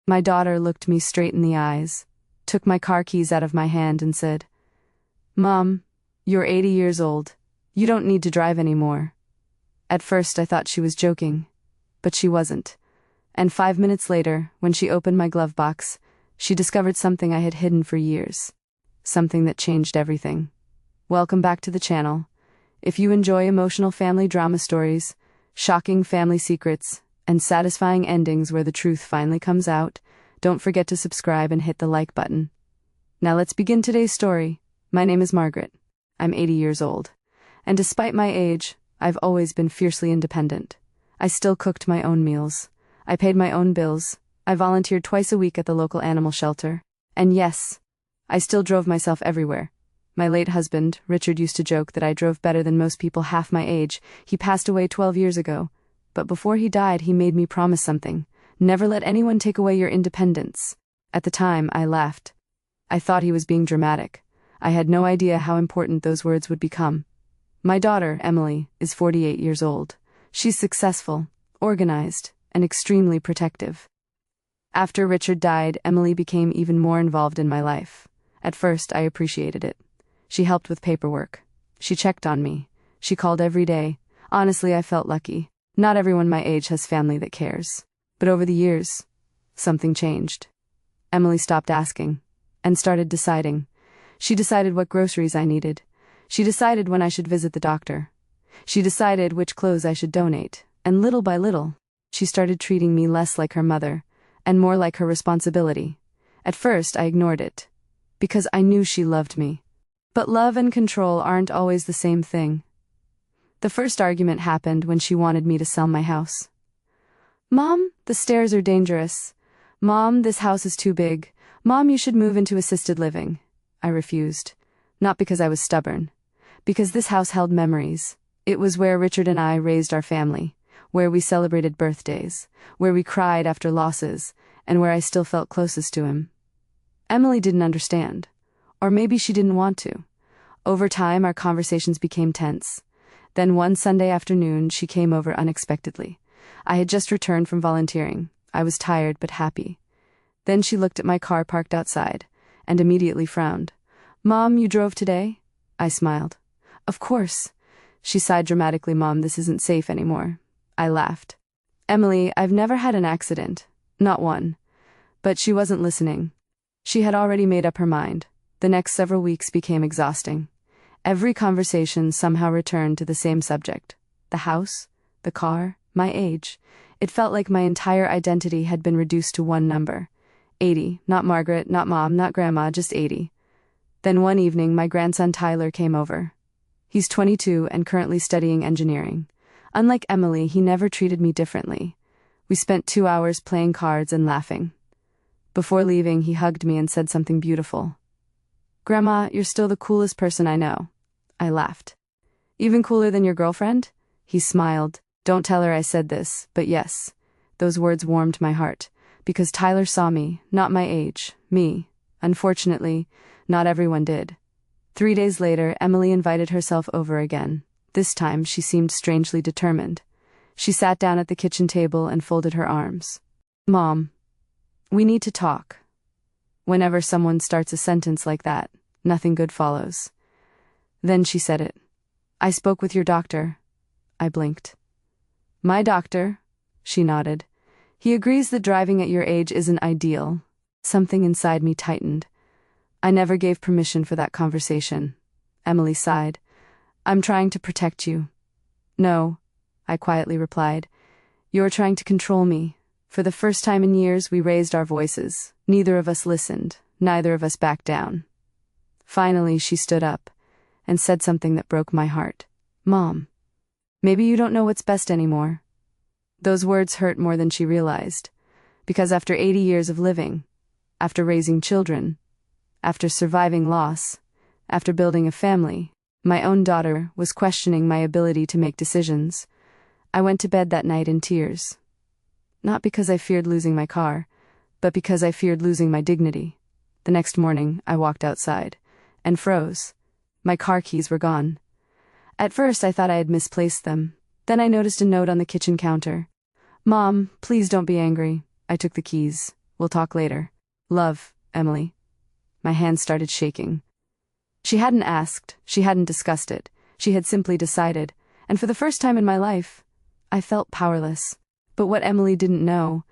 My daughter looked me straight in the eyes, took my car keys out of my hand and said, "Mom, you're 80 years old. You don't need to drive anymore." At first I thought she was joking, but she wasn't. And 5 minutes later, when she opened my glove box, she discovered something I had hidden for years. Something that changed everything. Welcome back to the channel. If you enjoy emotional family drama stories, shocking family secrets, and satisfying endings where the truth finally comes out, don't forget to subscribe and hit the like button. Now let's begin today's story. My name is Margaret. I'm 80 years old. And despite my age, I've always been fiercely independent. I still cooked my own meals. I paid my own bills. I volunteered twice a week at the local animal shelter. And yes, I still drove myself everywhere. My late husband, Richard, used to joke that I drove better than most people half my age. He passed away 12 years ago. But before he died, he made me promise something. Never let anyone take away your independence. At the time, I laughed. I thought he was being dramatic. I had no idea how important those words would become. My daughter, Emily, is 48 years old. She's successful, organized, and extremely protective. After Richard died, Emily became even more involved in my life. At first, I appreciated it. She helped with paperwork. She checked on me. She called every day. Honestly, I felt lucky. Not everyone my age has family that cares. But over the years, something changed. Emily stopped asking and started deciding. She decided what groceries I needed. She decided when I should visit the doctor. She decided which clothes I should donate. And little by little, she started treating me less like her mother and more like her responsibility. At first, I ignored it because I knew she loved me. But love and control aren't always the same thing. The first argument happened when she wanted me to sell my house. "Mom, the stairs are dangerous. Mom, this house is too big. Mom, you should move into assisted living." I refused. Not because I was stubborn. Because this house held memories. It was where Richard and I raised our family, where we celebrated birthdays, where we cried after losses, and where I still felt closest to him. Emily didn't understand. Or maybe she didn't want to. Over time, our conversations became tense. Then one Sunday afternoon, she came over unexpectedly. I had just returned from volunteering. I was tired but happy. Then she looked at my car parked outside, and immediately frowned. "Mom, you drove today?" I smiled. "Of course." She sighed dramatically. "Mom, this isn't safe anymore." I laughed. "Emily, I've never had an accident. Not one." But she wasn't listening. She had already made up her mind. The next several weeks became exhausting. Every conversation somehow returned to the same subject. The house, the car, my age. It felt like my entire identity had been reduced to one number. 80, not Margaret, not Mom, not Grandma, just 80. Then one evening, my grandson Tyler came over. He's 22 and currently studying engineering. Unlike Emily, he never treated me differently. We spent 2 hours playing cards and laughing. Before leaving, he hugged me and said something beautiful. "Grandma, you're still the coolest person I know." I laughed. "Even cooler than your girlfriend?" He smiled. Don't tell her I said this, but yes. Those words warmed my heart. Because Tyler saw me, not my age, me. Unfortunately, not everyone did. 3 days later, Emily invited herself over again. This time, she seemed strangely determined. She sat down at the kitchen table and folded her arms. "Mom, we need to talk." Whenever someone starts a sentence like that, nothing good follows. Then she said it. "I spoke with your doctor." I blinked. "My doctor?" She nodded. "He agrees that driving at your age isn't ideal." Something inside me tightened. I never gave permission for that conversation. Emily sighed. "I'm trying to protect you." "No," I quietly replied. "You're trying to control me." For the first time in years, we raised our voices. Neither of us listened. Neither of us backed down. Finally, she stood up and said something that broke my heart. "Mom, maybe you don't know what's best anymore." Those words hurt more than she realized. Because after 80 years of living, after raising children, after surviving loss, after building a family, my own daughter was questioning my ability to make decisions. I went to bed that night in tears. Not because I feared losing my car, but because I feared losing my dignity. The next morning, I walked outside and froze. My car keys were gone. At first, I thought I had misplaced them. Then I noticed a note on the kitchen counter. "Mom, please don't be angry." I took the keys. We'll talk later. Love, Emily. My hands started shaking. She hadn't asked, she hadn't discussed it, she had simply decided, and for the first time in my life, I felt powerless. But what Emily didn't know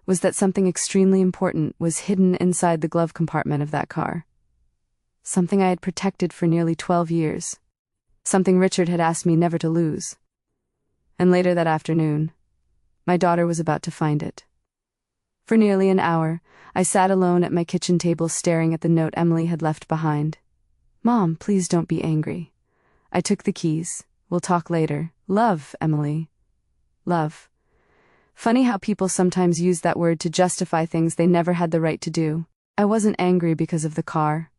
was that something extremely important was hidden inside the glove compartment of that car. Something I had protected for nearly 12 years. Something Richard had asked me never to lose. And later that afternoon, my daughter was about to find it. For nearly an hour, I sat alone at my kitchen table staring at the note Emily had left behind. Mom, please don't be angry. I took the keys. We'll talk later. Love, Emily. Love. Funny how people sometimes use that word to justify things they never had the right to do. I wasn't angry because of the car.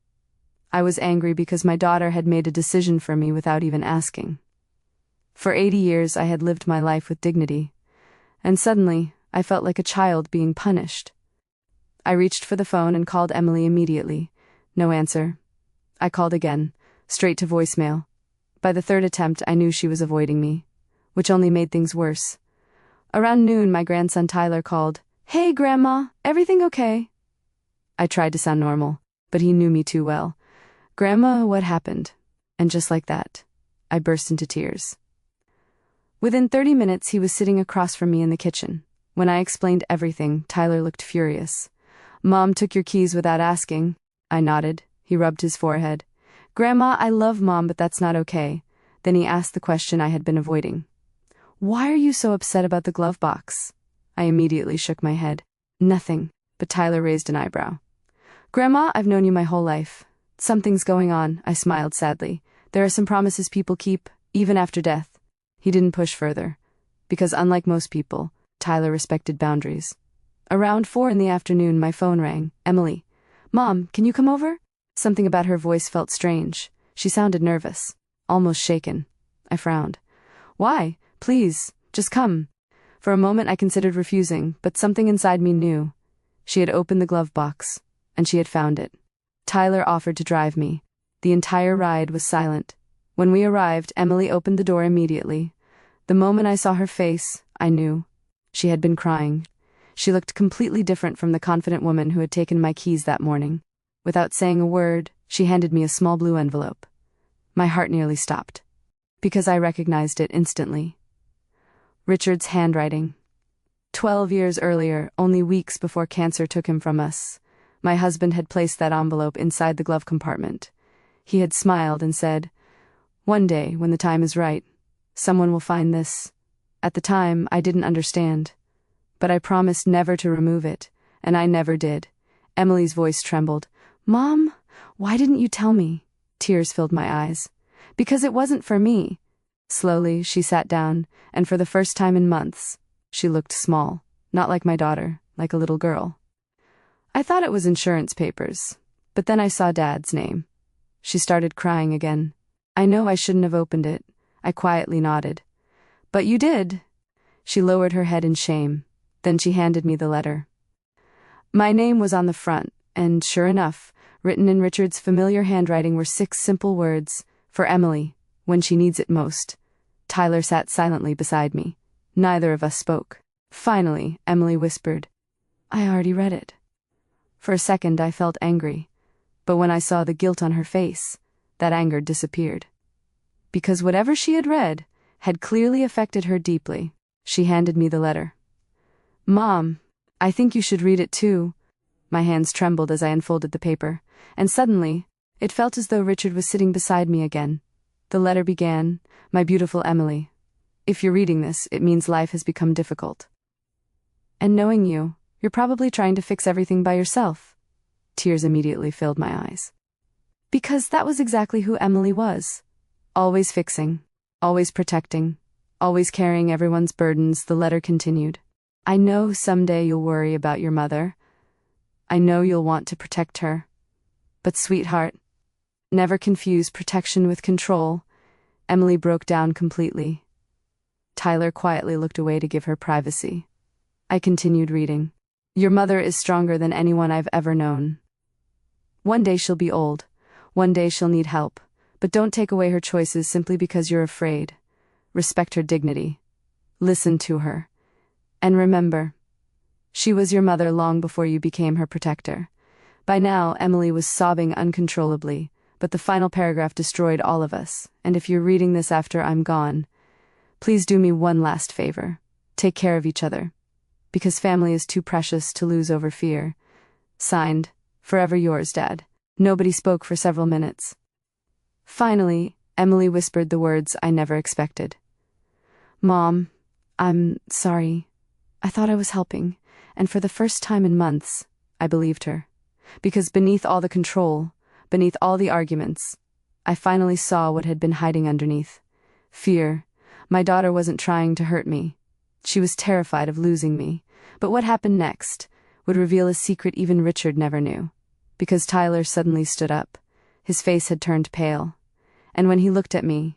I was angry because my daughter had made a decision for me without even asking. For 80 years I had lived my life with dignity, and suddenly I felt like a child being punished. I reached for the phone and called Emily immediately. No answer. I called again, straight to voicemail. By the third attempt I knew she was avoiding me, which only made things worse. Around noon my grandson Tyler called. Hey Grandma, everything okay? I tried to sound normal, but he knew me too well. Grandma, what happened? And just like that, I burst into tears. Within 30 minutes he was sitting across from me in the kitchen. When I explained everything, Tyler looked furious. Mom took your keys without asking. I nodded. He rubbed his forehead. Grandma, I love Mom, but that's not okay. Then he asked the question I had been avoiding. Why are you so upset about the glove box? I immediately shook my head. Nothing, but Tyler raised an eyebrow. Grandma, I've known you my whole life. Something's going on, I smiled sadly. There are some promises people keep, even after death. He didn't push further, because unlike most people, Tyler respected boundaries. Around 4 in the afternoon, my phone rang. Emily. Mom, can you come over? Something about her voice felt strange. She sounded nervous, almost shaken. I frowned. Why? Please, just come. For a moment I considered refusing, but something inside me knew. She had opened the glove box, and she had found it. Tyler offered to drive me. The entire ride was silent. When we arrived, Emily opened the door immediately. The moment I saw her face, I knew. She had been crying. She looked completely different from the confident woman who had taken my keys that morning. Without saying a word, she handed me a small blue envelope. My heart nearly stopped, because I recognized it instantly. Richard's handwriting. 12 years earlier, only weeks before cancer took him from us, my husband had placed that envelope inside the glove compartment. He had smiled and said, "One day, when the time is right, someone will find this." At the time, I didn't understand, but I promised never to remove it, and I never did. Emily's voice trembled. Mom, why didn't you tell me? Tears filled my eyes. Because it wasn't for me. Slowly, she sat down, and for the first time in months, she looked small, not like my daughter, like a little girl. I thought it was insurance papers, but then I saw Dad's name. She started crying again. I know I shouldn't have opened it. I quietly nodded. But you did. She lowered her head in shame. Then she handed me the letter. My name was on the front, and sure enough, written in Richard's familiar handwriting were 6 simple words, for Emily, when she needs it most. Tyler sat silently beside me. Neither of us spoke. Finally, Emily whispered, I already read it. For a second I felt angry, but when I saw the guilt on her face, that anger disappeared. Because whatever she had read had clearly affected her deeply. She handed me the letter. Mom, I think you should read it too. My hands trembled as I unfolded the paper, and suddenly, it felt as though Richard was sitting beside me again. The letter began, My beautiful Emily. If you're reading this, it means life has become difficult. And knowing you, you're probably trying to fix everything by yourself. Tears immediately filled my eyes. Because that was exactly who Emily was. Always fixing, always protecting, always carrying everyone's burdens, the letter continued. I know someday you'll worry about your mother. I know you'll want to protect her. But sweetheart, never confuse protection with control. Emily broke down completely. Tyler quietly looked away to give her privacy. I continued reading. Your mother is stronger than anyone I've ever known. One day she'll be old. One day she'll need help. But don't take away her choices simply because you're afraid. Respect her dignity. Listen to her. And remember, She was your mother long before you became her protector. By now, Emily was sobbing uncontrollably, but the final paragraph destroyed all of us, and if you're reading this after I'm gone, please do me one last favor. Take care of each other. Because family is too precious to lose over fear. Signed, Forever yours, Dad. Nobody spoke for several minutes. Finally, Emily whispered the words I never expected. Mom, I'm sorry. I thought I was helping, and for the first time in months, I believed her. Because beneath all the control, beneath all the arguments, I finally saw what had been hiding underneath. Fear. My daughter wasn't trying to hurt me. She was terrified of losing me. But what happened next would reveal a secret even Richard never knew. Because Tyler suddenly stood up. His face had turned pale. And when he looked at me,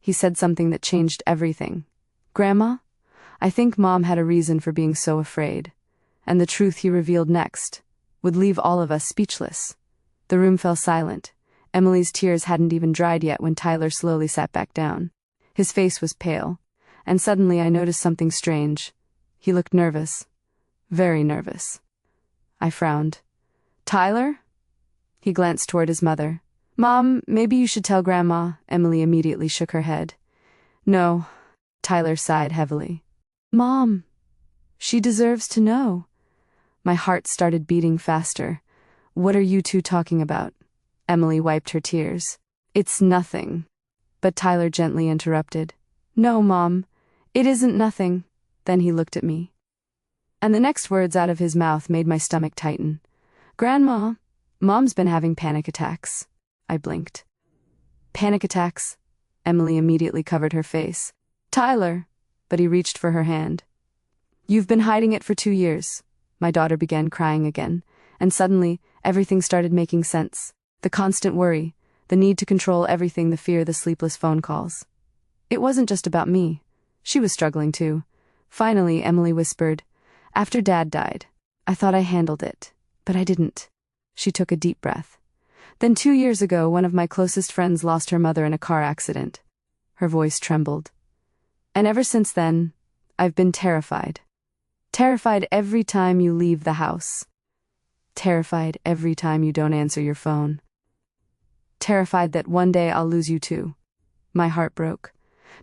he said something that changed everything. Grandma, I think Mom had a reason for being so afraid. And the truth he revealed next would leave all of us speechless. The room fell silent. Emily's tears hadn't even dried yet when Tyler slowly sat back down. His face was pale, and suddenly I noticed something strange. He looked nervous. Very nervous. I frowned. Tyler? He glanced toward his mother. Mom, maybe you should tell Grandma. Emily immediately shook her head. No. Tyler sighed heavily. Mom, she deserves to know. My heart started beating faster. What are you two talking about? Emily wiped her tears. It's nothing. But Tyler gently interrupted. No, Mom, it isn't nothing. Then he looked at me. And the next words out of his mouth made my stomach tighten. Grandma, Mom's been having panic attacks. I blinked. Panic attacks? Emily immediately covered her face. Tyler, but he reached for her hand. You've been hiding it for 2 years. My daughter began crying again, and suddenly everything started making sense. The constant worry, the need to control everything, the fear, the sleepless phone calls. It wasn't just about me. She was struggling too. Finally, Emily whispered, After Dad died, I thought I handled it, but I didn't. She took a deep breath. Then 2 years ago, one of my closest friends lost her mother in a car accident. Her voice trembled. And ever since then, I've been terrified. Terrified every time you leave the house. Terrified every time you don't answer your phone. Terrified that one day I'll lose you too. My heart broke.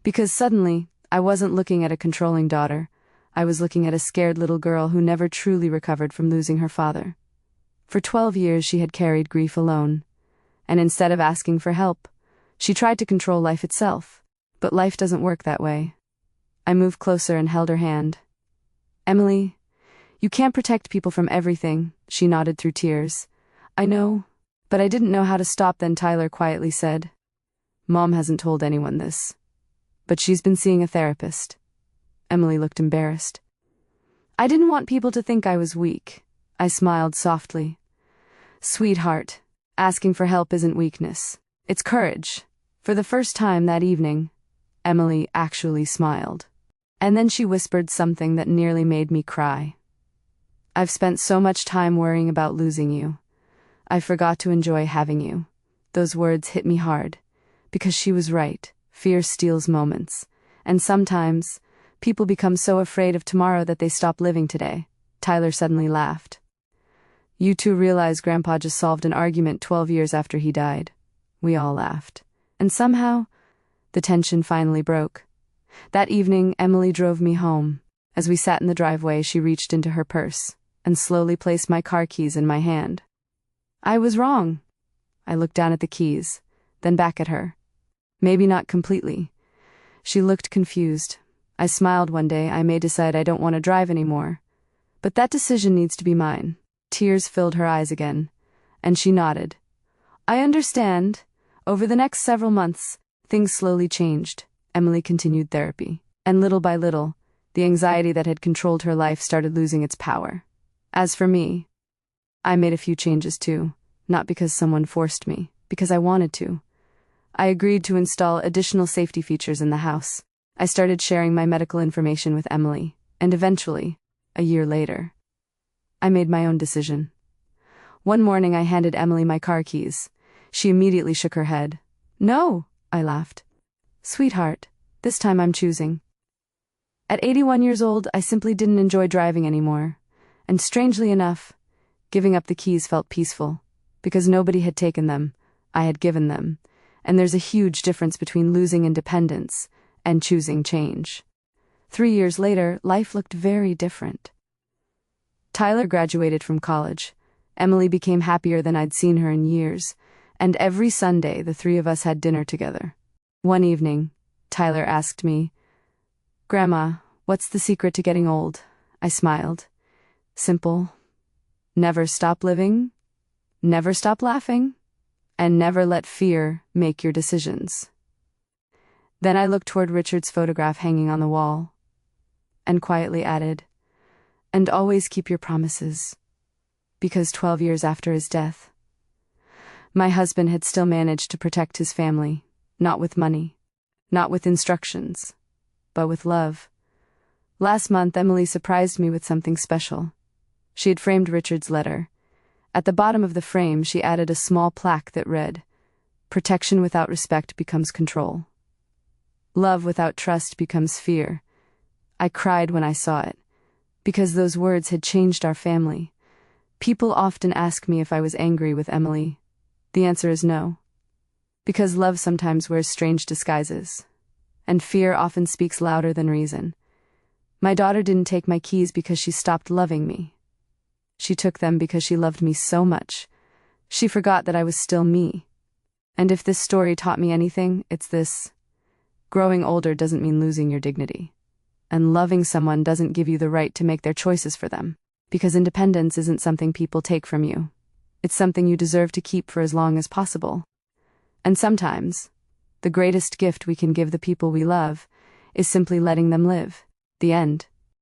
Because suddenly, I wasn't looking at a controlling daughter. I was looking at a scared little girl who never truly recovered from losing her father. For 12 years she had carried grief alone. And instead of asking for help, she tried to control life itself. But life doesn't work that way. I moved closer and held her hand. Emily, you can't protect people from everything, she nodded through tears. I know, but I didn't know how to stop. Then Tyler quietly said, Mom hasn't told anyone this, but she's been seeing a therapist. Emily looked embarrassed. I didn't want people to think I was weak. I smiled softly. Sweetheart, asking for help isn't weakness. It's courage. For the first time that evening, Emily actually smiled. And then she whispered something that nearly made me cry. I've spent so much time worrying about losing you. I forgot to enjoy having you. Those words hit me hard. Because she was right. Fear steals moments. And sometimes, people become so afraid of tomorrow that they stop living today. Tyler suddenly laughed. You two realize Grandpa just solved an argument 12 years after he died. We all laughed. And somehow, the tension finally broke. That evening, Emily drove me home. As we sat in the driveway, she reached into her purse and slowly placed my car keys in my hand. I was wrong. I looked down at the keys, then back at her. Maybe not completely. She looked confused. I smiled one day. I may decide I don't want to drive anymore. But that decision needs to be mine. Tears filled her eyes again, and she nodded. I understand. Over the next several months, things slowly changed. Emily continued therapy, and little by little, the anxiety that had controlled her life started losing its power. As for me, I made a few changes too, not because someone forced me, because I wanted to. I agreed to install additional safety features in the house. I started sharing my medical information with Emily, and eventually, a year later, I made my own decision. One morning I handed Emily my car keys. She immediately shook her head. No, I laughed. Sweetheart, this time I'm choosing. At 81 years old, I simply didn't enjoy driving anymore. And strangely enough, giving up the keys felt peaceful, because nobody had taken them, I had given them, and there's a huge difference between losing independence and choosing change. 3 years later, life looked very different. Tyler graduated from college. Emily became happier than I'd seen her in years, and every Sunday the three of us had dinner together. One evening, Tyler asked me, "Grandma, what's the secret to getting old?" I smiled. Simple. Never stop living, never stop laughing, and never let fear make your decisions. Then I looked toward Richard's photograph hanging on the wall, and quietly added, "And always keep your promises," because 12 years after his death, my husband had still managed to protect his family, not with money, not with instructions, but with love. Last month, Emily surprised me with something special. She had framed Richard's letter. At the bottom of the frame, she added a small plaque that read, "Protection without respect becomes control. Love without trust becomes fear." I cried when I saw it, because those words had changed our family. People often ask me if I was angry with Emily. The answer is no. Because love sometimes wears strange disguises, and fear often speaks louder than reason. My daughter didn't take my keys because she stopped loving me. She took them because she loved me so much. She forgot that I was still me. And if this story taught me anything, it's this: growing older doesn't mean losing your dignity. And loving someone doesn't give you the right to make their choices for them. Because independence isn't something people take from you. It's something you deserve to keep for as long as possible. And sometimes, the greatest gift we can give the people we love is simply letting them live. The end.